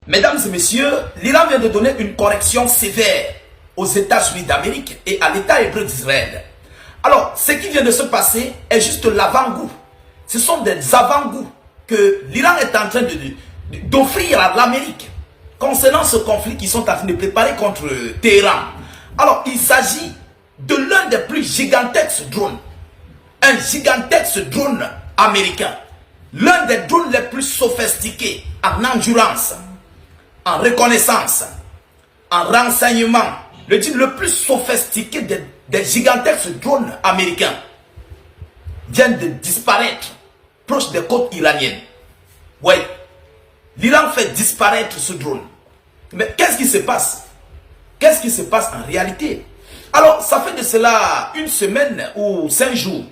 Mesdames et messieurs, l'Iran vient de donner une correction sévère aux États-Unis d'Amérique et à l'État hébreu d'Israël. Alors, ce qui vient de se passer est juste l'avant-goût. Ce sont des avant-goûts que l'Iran est en train d'offrir à l'Amérique concernant ce conflit qu'ils sont en train de préparer contre Téhéran. Alors, il s'agit de l'un des plus gigantesques drones. Un gigantesque drone américain. L'un des drones les plus sophistiqués en endurance, en reconnaissance, en renseignement. Le type le plus sophistiqué des gigantesques drones américains vient de disparaître proche des côtes iraniennes. Oui, l'Iran fait disparaître ce drone. Mais qu'est-ce qui se passe? Qu'est-ce qui se passe en réalité? Alors, ça fait de cela une semaine ou 5 jours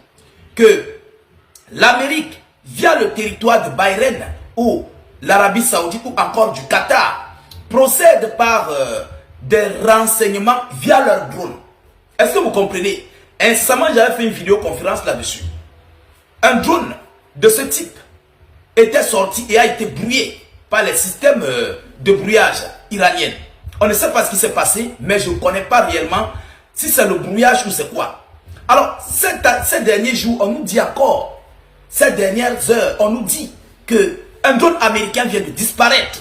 que l'Amérique, via le territoire de Bahreïn ou l'Arabie Saoudite ou encore du Qatar, procède par des renseignements via leurs drones. Est-ce que vous comprenez? Récemment, j'avais fait une vidéoconférence là-dessus. Un drone de ce type était sorti et a été brouillé par les systèmes de brouillage iraniens. On ne sait pas ce qui s'est passé, mais je ne connais pas réellement si c'est le brouillage ou c'est quoi. Alors, ces derniers jours, on nous dit encore, ces dernières heures, on nous dit qu'un drone américain vient de disparaître.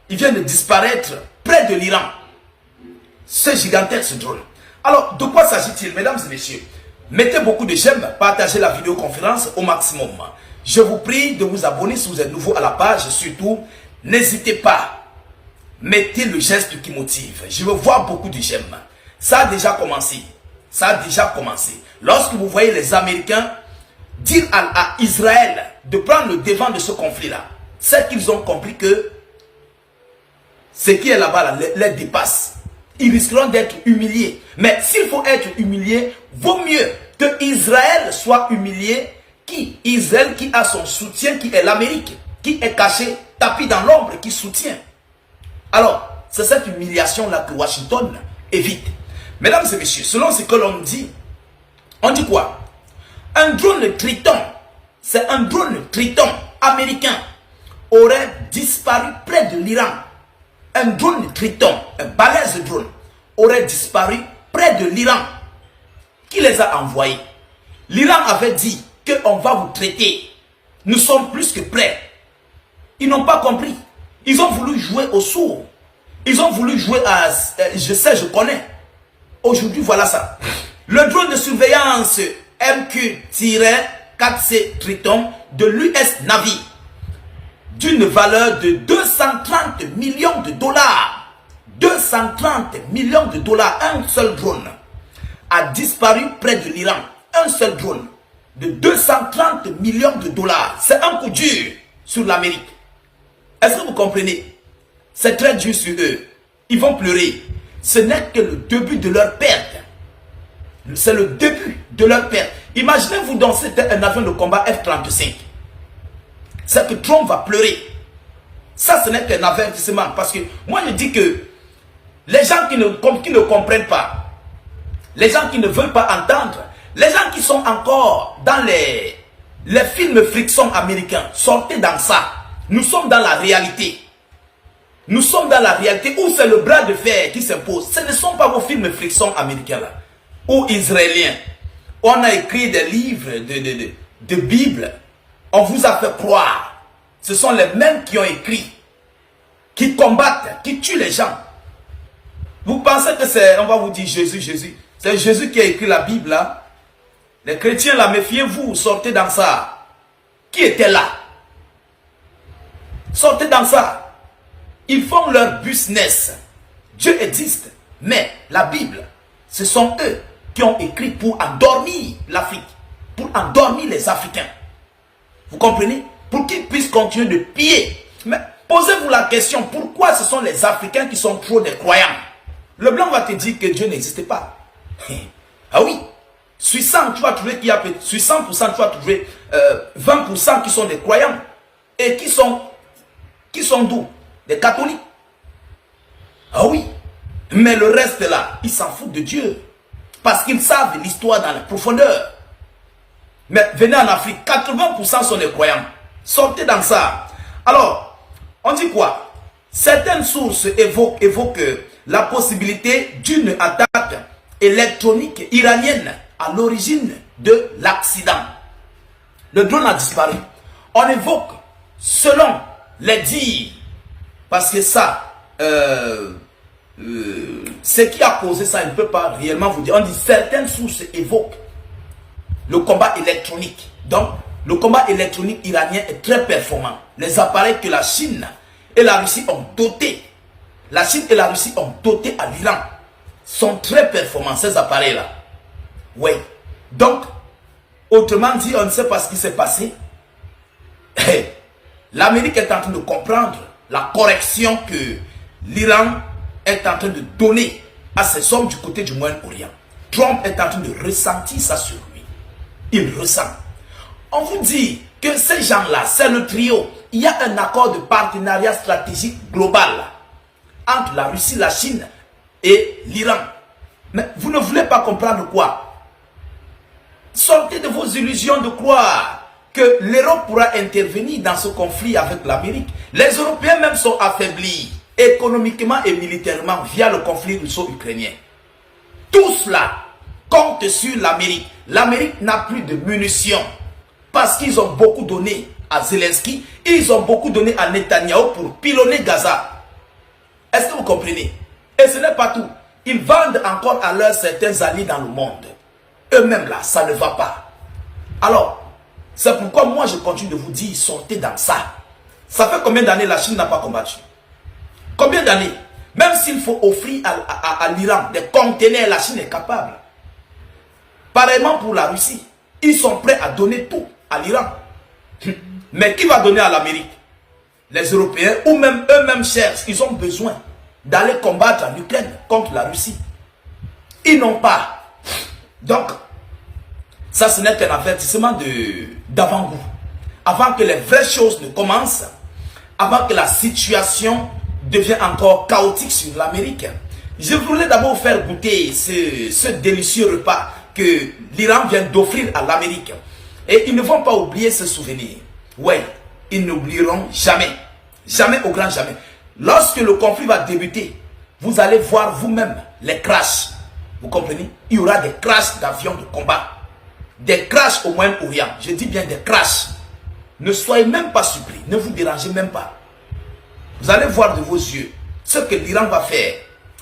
Il vient de disparaître près de l'Iran. Ce gigantesque drone. Alors, de quoi s'agit-il, mesdames et messieurs? Mettez beaucoup de j'aime, partagez la vidéoconférence au maximum. Je vous prie de vous abonner si vous êtes nouveau à la page. Surtout, n'hésitez pas. Mettez le geste qui motive. Je veux voir beaucoup de j'aime. Ça a déjà commencé. Ça a déjà commencé. Lorsque vous voyez les Américains dire à Israël de prendre le devant de ce conflit-là, c'est qu'ils ont compris que ce qui est là-bas les dépasse. Ils risqueront d'être humiliés. Mais s'il faut être humilié, vaut mieux que Israël soit humilié. Israël qui a son soutien, qui est l'Amérique, qui est caché, tapis dans l'ombre, qui soutient. Alors, c'est cette humiliation-là que Washington évite. Mesdames et messieurs, selon ce que l'on dit, on dit quoi? Un drone Triton, c'est un drone Triton américain, aurait disparu près de l'Iran. Un drone Triton, un balèze drone, aurait disparu près de l'Iran. Qui les a envoyés? L'Iran avait dit qu'on va vous traiter. Nous sommes plus que prêts. Ils n'ont pas compris. Ils ont voulu jouer au sourd. Ils ont voulu jouer à... je sais, je connais. Aujourd'hui, voilà ça. Le drone de surveillance MQ-4C Triton de l'US Navy, d'une valeur de 230 millions de dollars. 230 millions de dollars, un seul drone a disparu près de l'Iran. Un seul drone de 230 millions de dollars. C'est un coup dur sur l'Amérique. Est-ce que vous comprenez? C'est très dur sur eux. Ils vont pleurer. Ce n'est que le début de leur perte. C'est le début de leur perte. Imaginez-vous donc c'était un avion de combat F-35. C'est que Trump va pleurer. Ça, ce n'est qu'un avertissement. Parce que moi, je dis que les gens qui ne comprennent pas, les gens qui ne veulent pas entendre, les gens qui sont encore dans les films frictions américains, sortez dans ça. Nous sommes dans la réalité. Nous sommes dans la réalité où c'est le bras de fer qui s'impose. Ce ne sont pas vos films frictions américains là, ou israéliens. On a écrit des livres de Bible. On vous a fait croire. Ce sont les mêmes qui ont écrit, qui combattent, qui tuent les gens. Vous pensez que c'est, on va vous dire Jésus, Jésus. C'est Jésus qui a écrit la Bible là. Les chrétiens là, méfiez-vous, sortez dans ça. Qui était là? Sortez dans ça. Ils font leur business. Dieu existe. Mais la Bible, ce sont eux qui ont écrit pour endormir l'Afrique. Pour endormir les Africains. Vous comprenez? Pour qu'ils puissent continuer de piller. Mais posez-vous la question, pourquoi ce sont les Africains qui sont trop des croyants? Le blanc va te dire que Dieu n'existe pas. Ah oui. Sur 100, tu vas trouver qu'il y a sur 100%, tu vas trouver 20% qui sont des croyants. Et qui sont d'où? Des catholiques. Ah oui. Mais le reste là, ils s'en foutent de Dieu. Parce qu'ils savent l'histoire dans la profondeur. Mais venez en Afrique, 80% sont des croyants. Sortez dans ça. Alors, on dit quoi? Certaines sources évoquent la possibilité d'une attaque électronique iranienne à l'origine de l'accident. Le drone a disparu. On évoque, selon les dires, parce que ça, ce qui a causé ça, il ne peut pas réellement vous dire. On dit certaines sources évoquent le combat électronique. Donc, le combat électronique iranien est très performant. Les appareils que la Chine et la Russie ont dotés, la Chine et la Russie ont doté à l'Iran, sont très performants, ces appareils-là. Oui. Donc, autrement dit, on ne sait pas ce qui s'est passé. L'Amérique est en train de comprendre la correction que l'Iran est en train de donner à ses hommes du côté du Moyen-Orient. Trump est en train de ressentir ça sur lui. Il ressent. On vous dit que ces gens-là, c'est le trio. Il y a un accord de partenariat stratégique global entre la Russie, la Chine et l'Iran. Mais vous ne voulez pas comprendre quoi? Sortez de vos illusions de croire que l'Europe pourra intervenir dans ce conflit avec l'Amérique. Les Européens même sont affaiblis économiquement et militairement via le conflit russo-ukrainien. Tout cela compte sur l'Amérique. L'Amérique n'a plus de munitions parce qu'ils ont beaucoup donné à Zelensky, ils ont beaucoup donné à Netanyahou pour pilonner Gaza. Est-ce que vous comprenez? Et ce n'est pas tout. Ils vendent encore à leurs certains alliés dans le monde. Eux-mêmes là, ça ne va pas. Alors, c'est pourquoi moi je continue de vous dire, sortez dans ça. Ça fait combien d'années la Chine n'a pas combattu? Combien d'années? Même s'il faut offrir à l'Iran des conteneurs, la Chine est capable. Pareillement pour la Russie. Ils sont prêts à donner tout à l'Iran. Mais qui va donner à l'Amérique? Les Européens ou même eux-mêmes cherchent. Ils ont besoin d'aller combattre en Ukraine contre la Russie. Ils n'ont pas. Donc, ça ce n'est qu'un avertissement d'avant-goût. Avant que les vraies choses ne commencent, avant que la situation devienne encore chaotique sur l'Amérique. Je voulais d'abord faire goûter ce délicieux repas que l'Iran vient d'offrir à l'Amérique. Et ils ne vont pas oublier ce souvenir. Oui, ils n'oublieront jamais. Jamais au grand jamais. Lorsque le conflit va débuter, vous allez voir vous-même les crashs. Vous comprenez? Il y aura des crashs d'avions de combat. Des crashs au Moyen-Orient. Je dis bien des crashs. Ne soyez même pas surpris. Ne vous dérangez même pas. Vous allez voir de vos yeux ce que l'Iran va faire.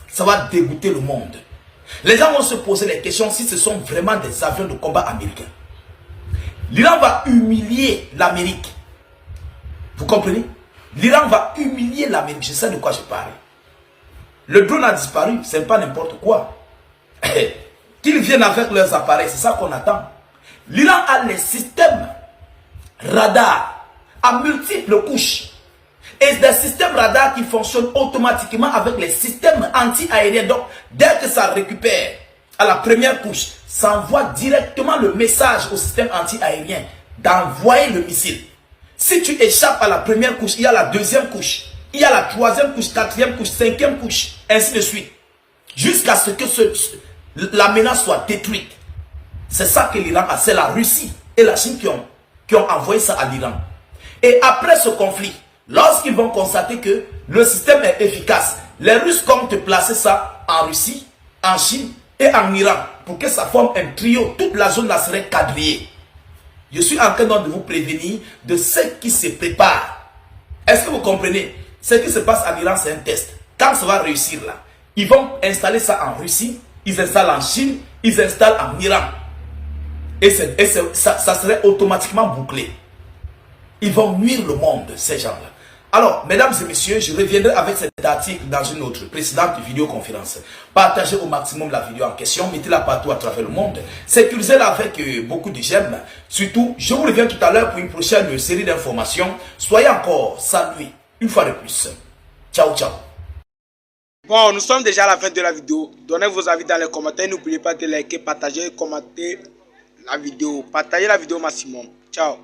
Ça va dégoûter le monde. Les gens vont se poser les questions si ce sont vraiment des avions de combat américains. L'Iran va humilier l'Amérique. Vous comprenez? L'Iran va humilier l'Amérique. Je sais de quoi je parle. Le drone a disparu. Ce n'est pas n'importe quoi. Qu'ils viennent avec leurs appareils. C'est ça qu'on attend. L'Iran a les systèmes radars à multiples couches. Et des systèmes radars qui fonctionnent automatiquement avec les systèmes anti-aériens. Donc, dès que ça récupère à la première couche, ça envoie directement le message au système anti-aérien d'envoyer le missile. Si tu échappes à la première couche, il y a la deuxième couche, il y a la troisième couche, quatrième couche, cinquième couche, ainsi de suite. Jusqu'à ce que la menace soit détruite. C'est ça que l'Iran a. C'est la Russie et la Chine qui ont envoyé ça à l'Iran. Et après ce conflit, lorsqu'ils vont constater que le système est efficace, les Russes comptent placer ça en Russie, en Chine et en Iran pour que ça forme un trio. Toute la zone là serait quadrillée. Je suis en train de vous prévenir de ce qui se prépare. Est-ce que vous comprenez? Ce qui se passe en Iran, c'est un test. Quand ça va réussir là, ils vont installer ça en Russie, ils installent en Chine, ils installent en Iran. Et ça serait automatiquement bouclé. Ils vont nuire le monde, ces gens-là. Alors, mesdames et messieurs, je reviendrai avec cet article dans une autre précédente vidéoconférence. Partagez au maximum la vidéo en question, mettez-la partout à travers le monde. Sécurisez-la avec beaucoup de j'aime. Surtout, je vous reviens tout à l'heure pour une prochaine série d'informations. Soyez encore salués une fois de plus. Ciao, ciao. Bon, nous sommes déjà à la fin de la vidéo. Donnez vos avis dans les commentaires. N'oubliez pas de liker, partager, commenter la vidéo. Partagez la vidéo au maximum. Ciao.